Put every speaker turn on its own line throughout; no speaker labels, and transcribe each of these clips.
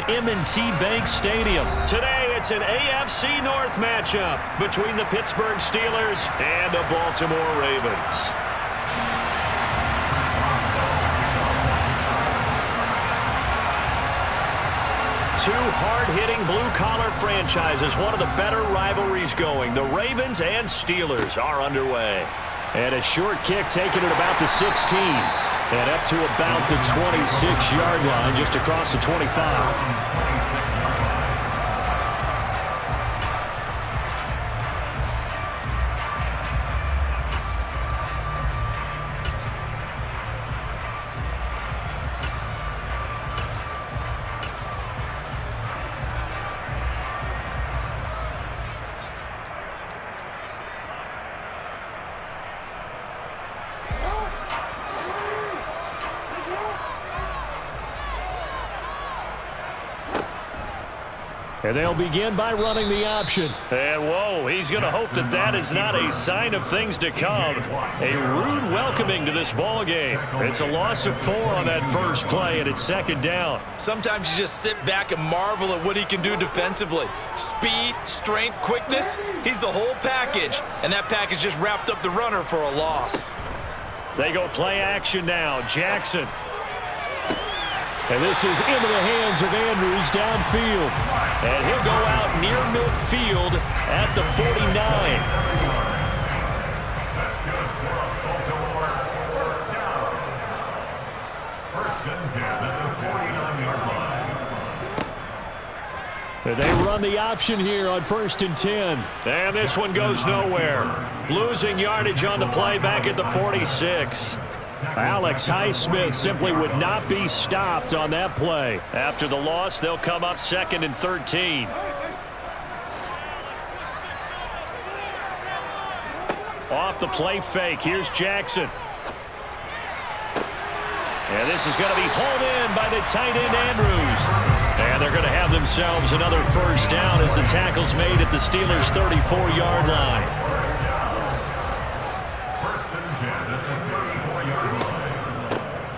M&T Bank Stadium. Today, it's an AFC North matchup between the Pittsburgh Steelers and the Baltimore Ravens. Two hard-hitting blue-collar franchises, one of the better rivalries going. The Ravens and Steelers are underway. And a short kick taken at about the 16. And up to about the 26-yard line, just across the 25. And they'll begin by running the option. And whoa, he's going to hope that that is not a sign of things to come. A rude welcoming to this ball game. It's a loss of 4 on that first play, and it's second down.
Sometimes you just sit back and marvel at what he can do defensively. Speed, strength, quickness, he's the whole package. And that package just wrapped up the runner for a loss.
They go play action now. Jackson. And this is into the hands of Andrews downfield. And he'll go out near midfield at the 49. And they run the option here on 1st and 10. And this one goes nowhere. Losing yardage on the play back at the 46. Alex Highsmith simply would not be stopped on that play. After the loss, they'll come up 2nd and 13. Off the play fake, here's Jackson. And this is going to be hauled in by the tight end Andrews. And they're going to have themselves another first down as the tackle's made at the Steelers' 34-yard line.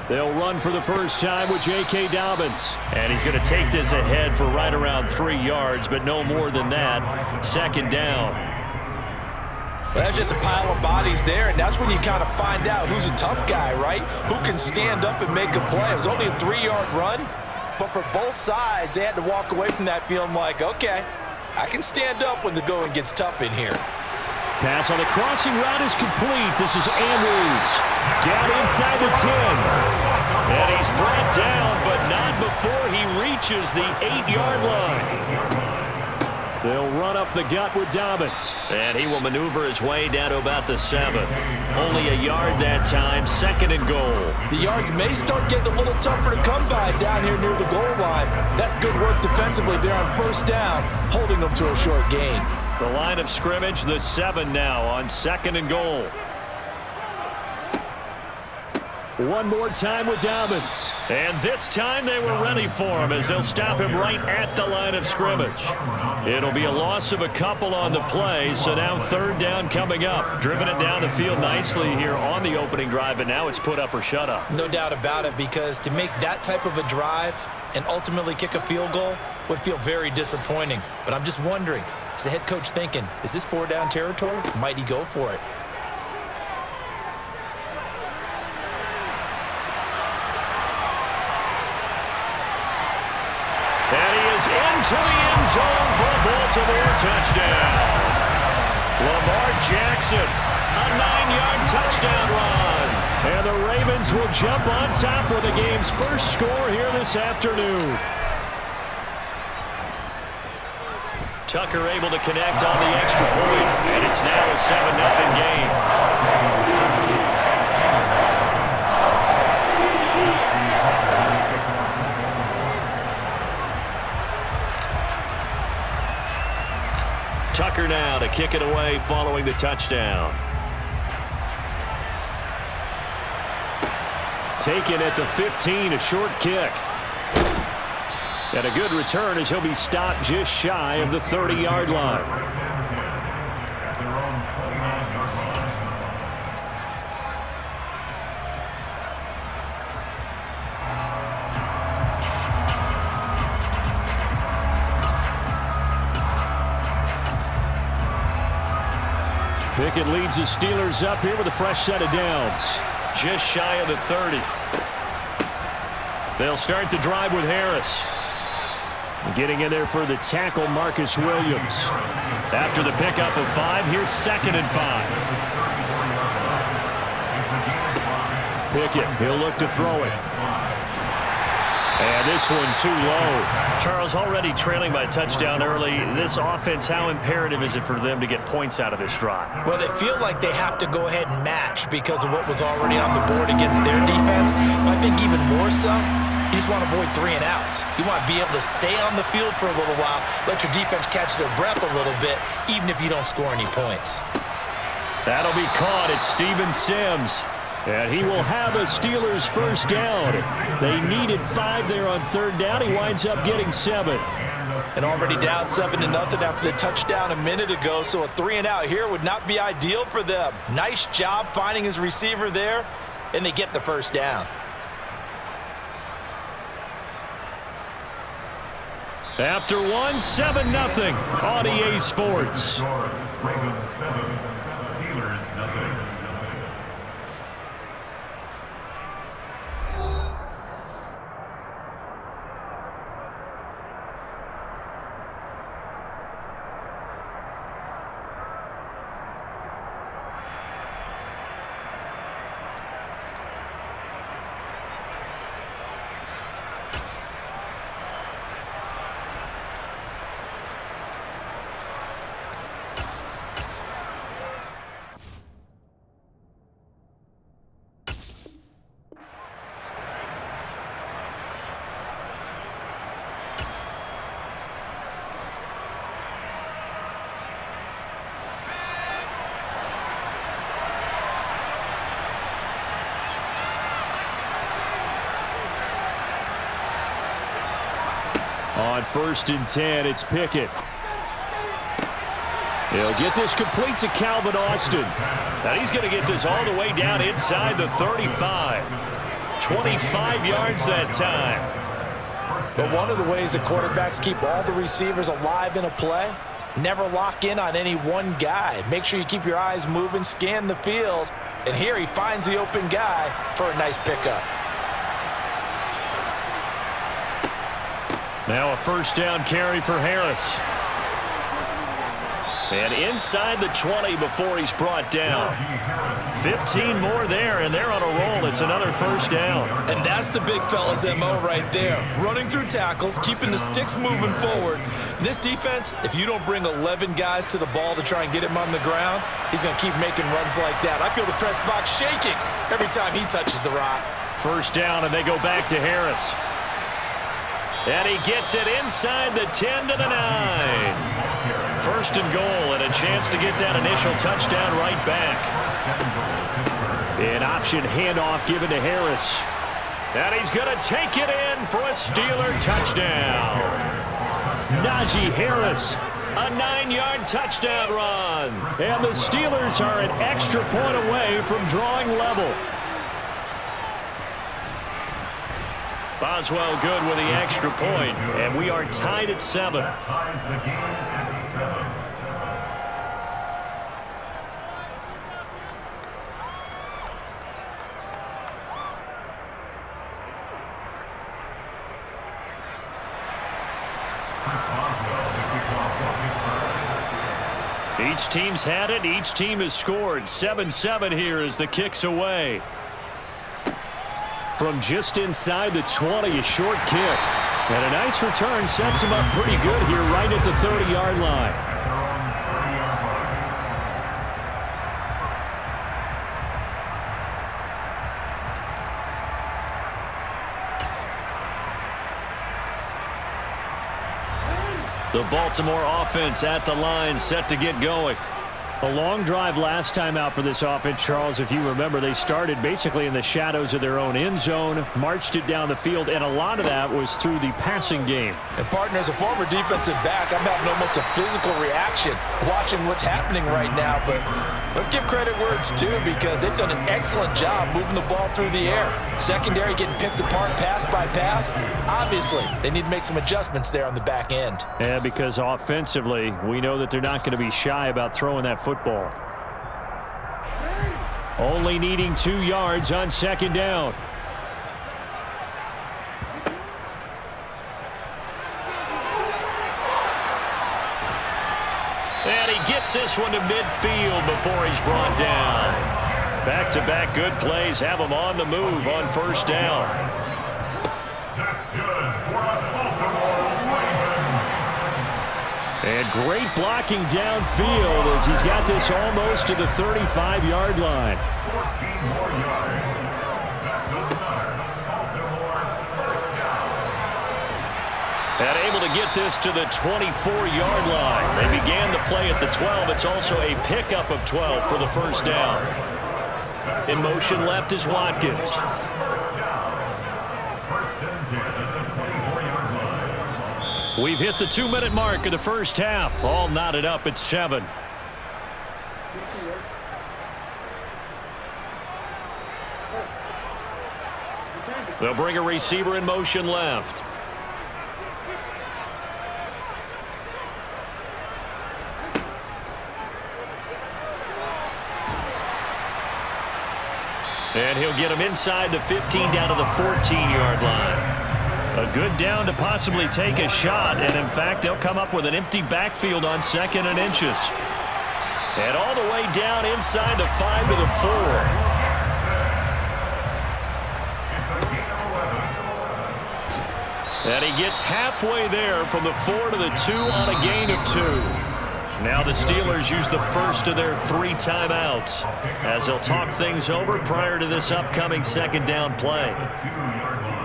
They'll run for the first time with J.K. Dobbins. And he's going to take this ahead for right around 3 yards, but no more than that. Second down.
Well, that's just a pile of bodies there, and that's when you kind of find out who's a tough guy, right? Who can stand up and make a play. It was only a 3-yard run, but for both sides, they had to walk away from that feeling like, okay, I can stand up when the going gets tough in here.
Pass on the crossing route is complete. This is Andrews. Down inside the 10. And he's brought down, but not before he reaches the 8-yard line. They'll run up the gut with Dobbins. And he will maneuver his way down to about the 7. Only a yard that time, 2nd and goal.
The yards may start getting a little tougher to come by down here near the goal line. That's good work defensively there on first down, holding them to a short gain.
The line of scrimmage, the 7 now on 2nd and goal. One more time with Dobbins. And this time they were ready for him as they'll stop him right at the line of scrimmage. It'll be a loss of a couple on the play, so now 3rd down coming up. Driven it down the field nicely here on the opening drive, but now it's put up or shut up.
No doubt about it, because to make that type of a drive and ultimately kick a field goal would feel very disappointing. But I'm just wondering, is the head coach thinking, is this 4-down territory? Might he go for it?
Into the end zone for a Baltimore touchdown. Lamar Jackson, a 9-yard touchdown run. And the Ravens will jump on top with the game's first score here this afternoon. Tucker able to connect on the extra point, and it's now a 7-0 game. Tucker now to kick it away following the touchdown. Taken at the 15, a short kick. And a good return as he'll be stopped just shy of the 30-yard line. Pickett leads the Steelers up here with a fresh set of downs. Just shy of the 30. They'll start the drive with Harris. Getting in there for the tackle, Marcus Williams. After the pickup of 5, here's 2nd and 5. Pickett, he'll look to throw it. And this one too low.
Charles, already trailing by a touchdown early. This offense, how imperative is it for them to get points out of this drive?
Well, they feel like they have to go ahead and match because of what was already on the board against their defense. But I think even more so, you just want to avoid 3 and outs. You want to be able to stay on the field for a little while, let your defense catch their breath a little bit, even if you don't score any points.
That'll be caught at Steven Sims. And he will have a Steelers first down. They needed 5 there on 3rd down. He winds up getting 7.
And already down 7-0 after the touchdown a minute ago, so a 3 and out here would not be ideal for them. Nice job finding his receiver there, and they get the first down.
After 1, 7-0 on EA Sports.
Ravens 7, Steelers nothing.
On 1st and 10, it's Pickett. He'll get this complete to Calvin Austin.
Now he's going to get this all the way down inside the 35. 25 yards that time.
But one of the ways that quarterbacks keep all the receivers alive in a play, never lock in on any one guy. Make sure you keep your eyes moving, scan the field. And here he finds the open guy for a nice pickup.
Now a first down carry for Harris.
And inside the 20 before he's brought down. 15 more there, and they're on a roll. It's another first down.
And that's the big fella's MO right there. Running through tackles, keeping the sticks moving forward. This defense, if you don't bring 11 guys to the ball to try and get him on the ground, he's going to keep making runs like that. I feel the press box shaking every time he touches the rock.
First down, and they go back to Harris.
And he gets it inside the 10 to the 9. First and goal, and a chance to get that initial touchdown right back.
An option handoff given to Harris.
And he's going to take it in for a Steeler touchdown.
Najee Harris.
A 9-yard touchdown run.
And the Steelers are an extra point away from drawing level.
Boswell good with the extra point, and we are tied at 7.
Ties the game at 7.
Each team's had it. Each team has scored. 7-7 here as the kick's away.
From just inside the 20, a short kick. And a nice return sets him up pretty good here right at the 30-yard line.
The Baltimore offense at the line, set to get going.
A long drive last time out for this offense, Charles. If you remember, they started basically in the shadows of their own end zone, marched it down the field, and a lot of that was through the passing game.
And partner, as a former defensive back, I'm having almost a physical reaction watching what's happening right now. But let's give credit where it's due, because they've done an excellent job moving the ball through the air. Secondary getting picked apart pass by pass. Obviously, they need to make some adjustments there on the back end.
Yeah, because offensively, we know that they're not going to be shy about throwing that football. Only needing 2 yards on second down. And he gets this one to midfield before he's brought down. Back-to-back good plays have him on the move on first down.
That's good for a Baltimore Ravens.
And great blocking downfield as he's got this almost to the 35-yard line.
14 more yards. That's another Baltimore first down.
And able to get this to the 24-yard line. They began the play at the 12. It's also a pickup of 12 for the first down. In motion left is Watkins.
First and 10 at the 24-yard line.
We've hit the 2-minute mark of the first half. All knotted up at 7. They'll bring a receiver in motion left. And he'll get him inside the 15 down to the 14-yard line. A good down to possibly take a shot. And, in fact, they'll come up with an empty backfield on 2nd and inches. And all the way down inside the 5 to the 4. And he gets halfway there from the 4 to the 2 on a gain of 2. Now the Steelers use the first of their 3 timeouts as they'll talk things over prior to this upcoming second down play.
2-yard line.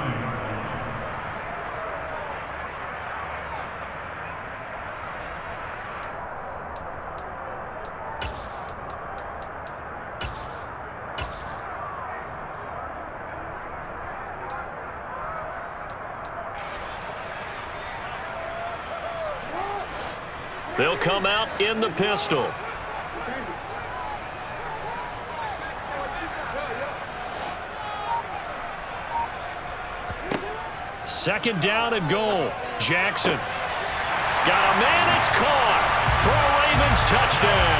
They'll come out in the pistol. Second down and goal. Jackson. Got a man, it's caught for a Ravens touchdown.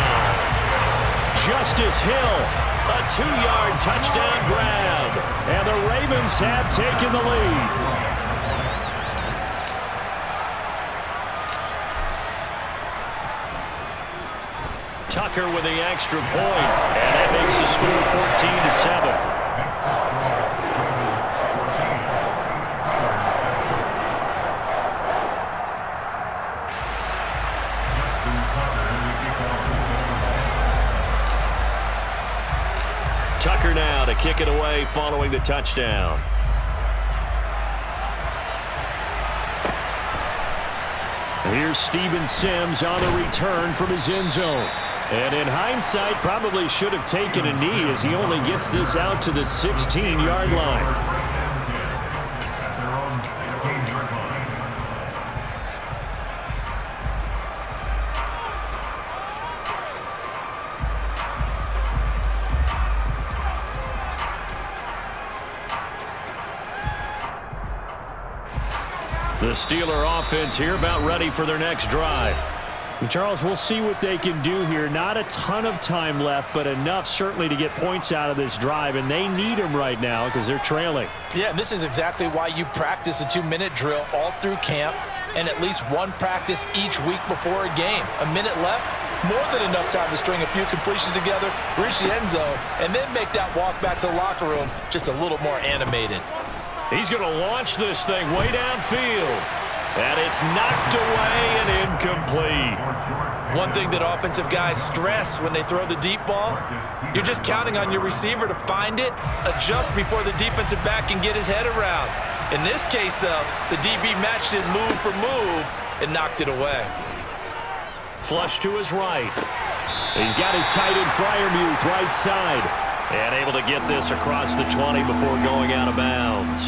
Justice Hill, a 2-yard touchdown grab. And the Ravens have taken the lead. Tucker with the extra point, and that makes the score 14-7. Tucker now to kick it away following the touchdown. Here's Steven Sims on the return from his end zone. And in hindsight, probably should have taken a knee as he only gets this out to the 16-yard line. The Steeler offense here about ready for their next drive. Charles, we'll see what they can do here. Not a ton of time left, but enough certainly to get points out of this drive, and they need them right now because they're trailing.
Yeah, and this is exactly why you practice a 2-minute drill all through camp and at least one practice each week before a game. A minute left, more than enough time to string a few completions together, reach the end zone, and then make that walk back to the locker room just a little more animated.
He's going to launch this thing way downfield. And it's knocked away and incomplete.
One thing that offensive guys stress when they throw the deep ball, you're just counting on your receiver to find it, adjust before the defensive back can get his head around. In this case, though, the DB matched it move for move and knocked it away.
Flush to his right. He's got his tight end Freiermuth right side. And able to get this across the 20 before going out of bounds.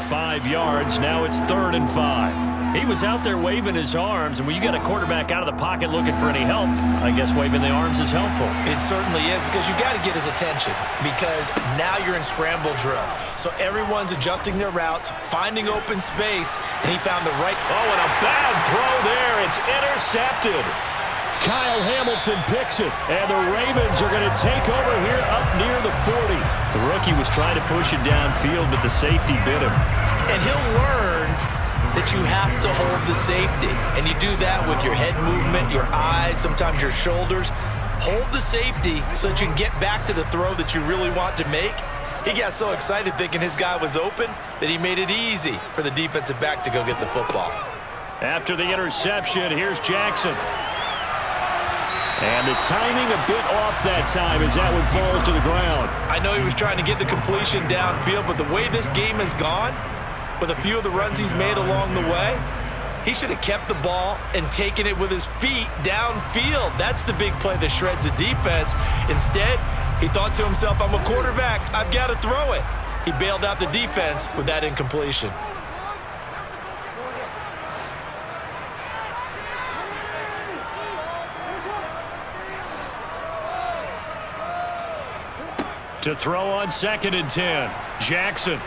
5 yards, now it's 3rd and 5. He was out there waving his arms, and when you got a quarterback out of the pocket looking for any help, I guess waving the arms is helpful.
It certainly is, because you got to get his attention, because now you're in scramble drill. So everyone's adjusting their routes, finding open space, and he found the right.
Oh, and a bad throw there. It's intercepted. Kyle Hamilton picks it, and the Ravens are going to take over here up near the 40.
The rookie was trying to push it downfield, but the safety bit him.
And he'll learn that you have to hold the safety. And you do that with your head movement, your eyes, sometimes your shoulders. Hold the safety so that you can get back to the throw that you really want to make. He got so excited thinking his guy was open that he made it easy for the defensive back to go get the football.
After the interception, here's Jackson.
And the timing a bit off that time as that one falls to the ground.
I know he was trying to get the completion downfield, but the way this game has gone, with a few of the runs he's made along the way, he should have kept the ball and taken it with his feet downfield. That's the big play that shreds a defense. Instead, he thought to himself, I'm a quarterback, I've got to throw it. He bailed out the defense with that incompletion.
To throw on 2nd and 10, Jackson.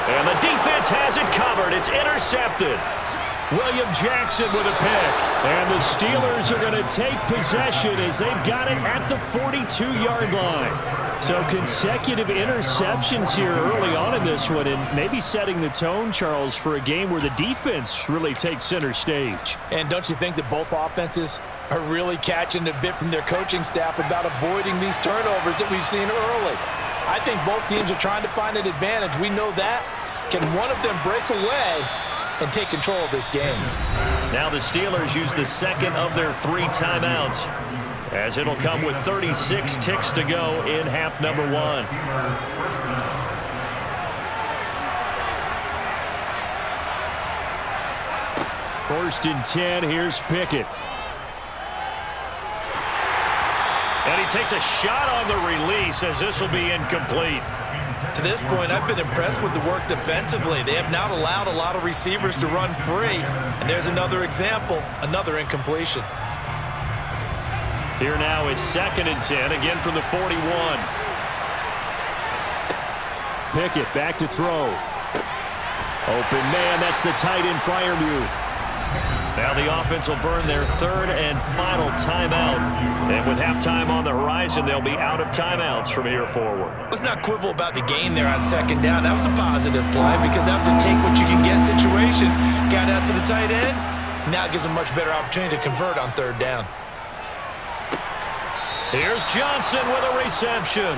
And the defense has it covered. It's intercepted.
William Jackson with a pick. And the Steelers are going to take possession as they've got it at the 42-yard line. So consecutive interceptions here early on in this one, and maybe setting the tone, Charles, for a game where the defense really takes center stage.
And don't you think that both offenses are really catching a bit from their coaching staff about avoiding these turnovers that we've seen early? I think both teams are trying to find an advantage. We know that. Can one of them break away and take control of this game?
Now the Steelers use the second of their 3 timeouts, as it'll come with 36 ticks to go in half number 1.
First and 10, here's Pickett.
And he takes a shot on the release as this will be incomplete.
To this point, I've been impressed with the work defensively. They have not allowed a lot of receivers to run free. And there's another example, another incompletion.
Here now is 2nd and 10, again from the 41.
Pickett back to throw. Open man, that's the tight end Freiermuth.
Now the offense will burn their 3rd and final timeout. And with halftime on the horizon, they'll be out of timeouts from here forward.
Let's not quibble about the gain there on 2nd down. That was a positive play because that was a take-what-you-can-get situation. Got out to the tight end. Now it gives them a much better opportunity to convert on 3rd down.
Here's Johnson with a reception.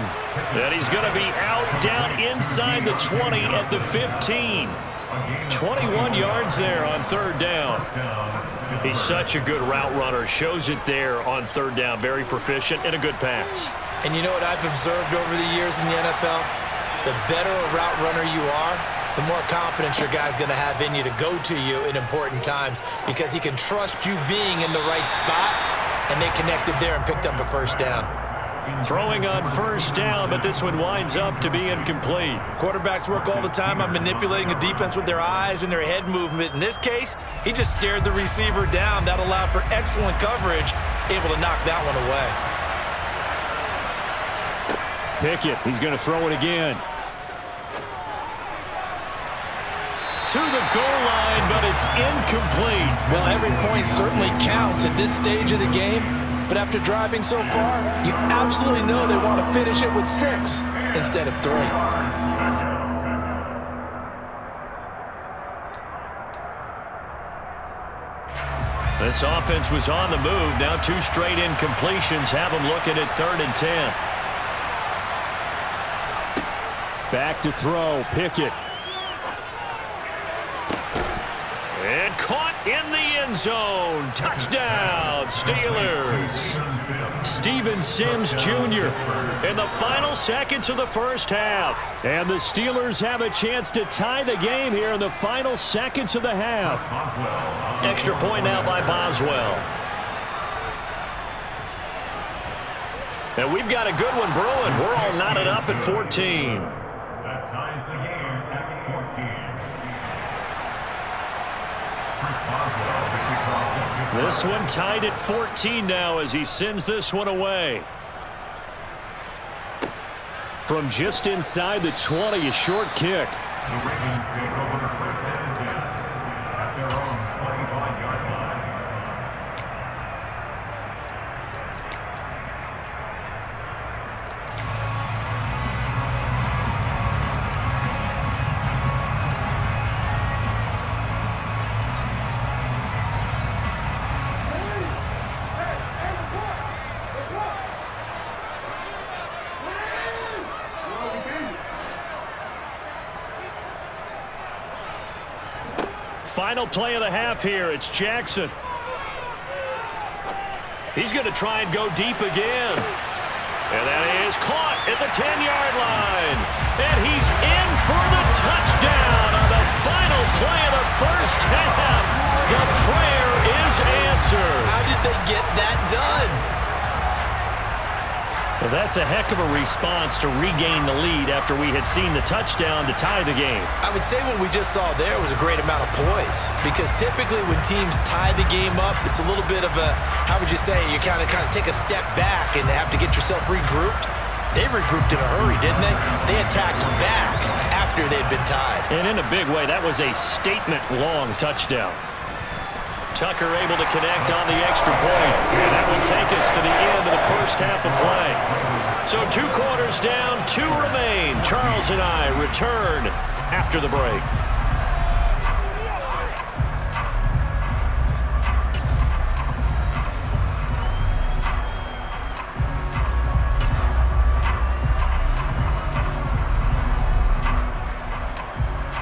And he's going to be out down inside the 20 at the 15. 21 yards there on 3rd down. He's such a good route runner. Shows it there on 3rd down. Very proficient and a good pass.
And you know what I've observed over the years in the NFL? The better a route runner you are, the more confidence your guy's going to have in you to go to you in important times because he can trust you being in the right spot, and they connected there and picked up a 1st down.
Throwing on 1st down, but this one winds up to be incomplete.
Quarterbacks work all the time on manipulating a defense with their eyes and their head movement. In this case, he just stared the receiver down. That allowed for excellent coverage, able to knock that one away.
Pickett, he's going to throw it again.
To the goal line, but it's incomplete.
Well, every point certainly counts at this stage of the game. But after driving so far, you absolutely know they want to finish it with 6 instead of 3.
This offense was on the move. Now 2 straight incompletions have them looking at 3rd and 10.
Back to throw, Pickett.
And caught in the end zone. Touchdown, Steelers.
Steven Sims Jr. in the final seconds of the 1st half. And the Steelers have a chance to tie the game here in the final seconds of the half.
Extra point now by Boswell. And we've got a good one brewing. We're all knotted up at 14.
That ties the game at 14.
This one tied at 14 now as he sends this one away.
From just inside the 20, a short kick.
The Ravens take over 1st and 10 at their own 25-yard line.
final play of the half here. It's Jackson. He's going to try and go deep again. And that is caught at the 10-yard line. And he's in for the touchdown on the final play of the first half. The prayer is answered.
How did they get that done?
Well, that's a heck of a response to regain the lead after we had seen the touchdown to tie the game.
I would say what we just saw there was a great amount of poise, because typically when teams tie the game up, it's a little bit of a, how would you say, you kind of take a step back and have to get yourself regrouped. They regrouped in a hurry, didn't they? They attacked back after they'd been tied.
And in a big way, that was a statement-long touchdown. Tucker able to connect on the extra point. And that will take us to the end of the first half of play. So 2 quarters down, 2 remain. Charles and I return after the break.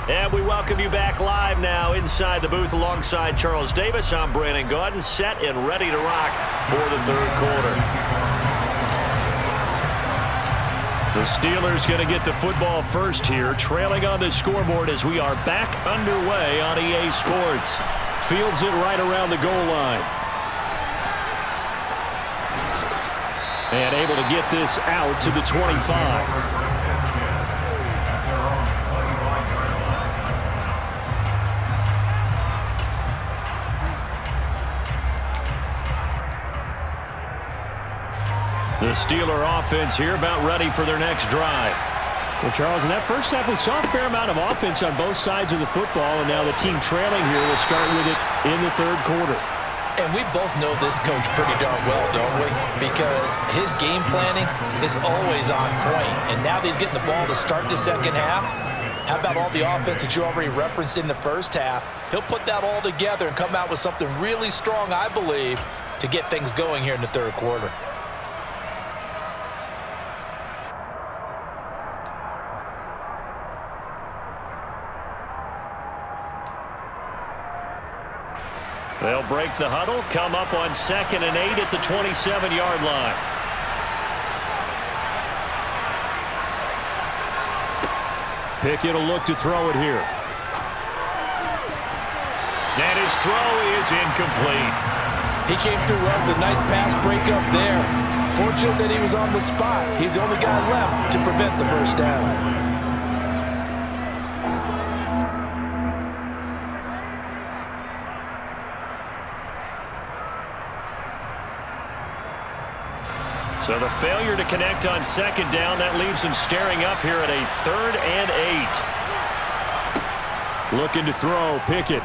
And we welcome you back live now inside the booth alongside Charles Davis. I'm Brandon Gaudin, set and ready to rock for the third quarter. The Steelers going to get the football first here, trailing on the scoreboard as we are back underway on EA Sports. Fields it right around the goal line. And able to get this out to the 25. The Steeler offense here about ready for their next drive. Well, Charles, in that first half, we saw a fair amount of offense on both sides of the football, and now the team trailing here will start with it in the third quarter.
And we both know this coach pretty darn well, don't we? Because his game planning is always on point. And now that he's getting the ball to start the second half, how about all the offense that you already referenced in the first half? He'll put that all together and come out with something really strong, I believe, to get things going here in the third quarter.
They'll break the huddle, come up on 2nd and 8 at the 27-yard line. Pickett will look to throw it here. And his throw is incomplete.
He came through well with a nice pass breakup there. Fortunate that he was on the spot. He's the only guy left to prevent the first down.
So the failure to connect on 2nd down, that leaves him staring up here at a 3rd and 8. Looking to throw, Pickett.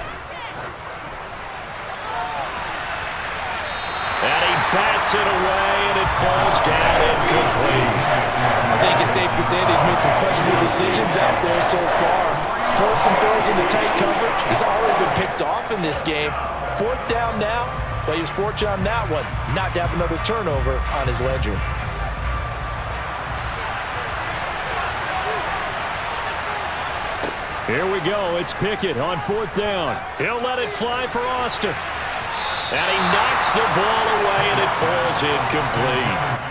And he bats it away, and it falls down incomplete.
I think it's safe to say that he's made some questionable decisions out there so far. Forced some throws into tight coverage. He's already been picked off in this game. 4th down now. But he was fortunate on that one, not to have another turnover on his ledger.
Here we go. It's Pickett on 4th down. He'll let it fly for Austin. And he knocks the ball away, and it falls incomplete.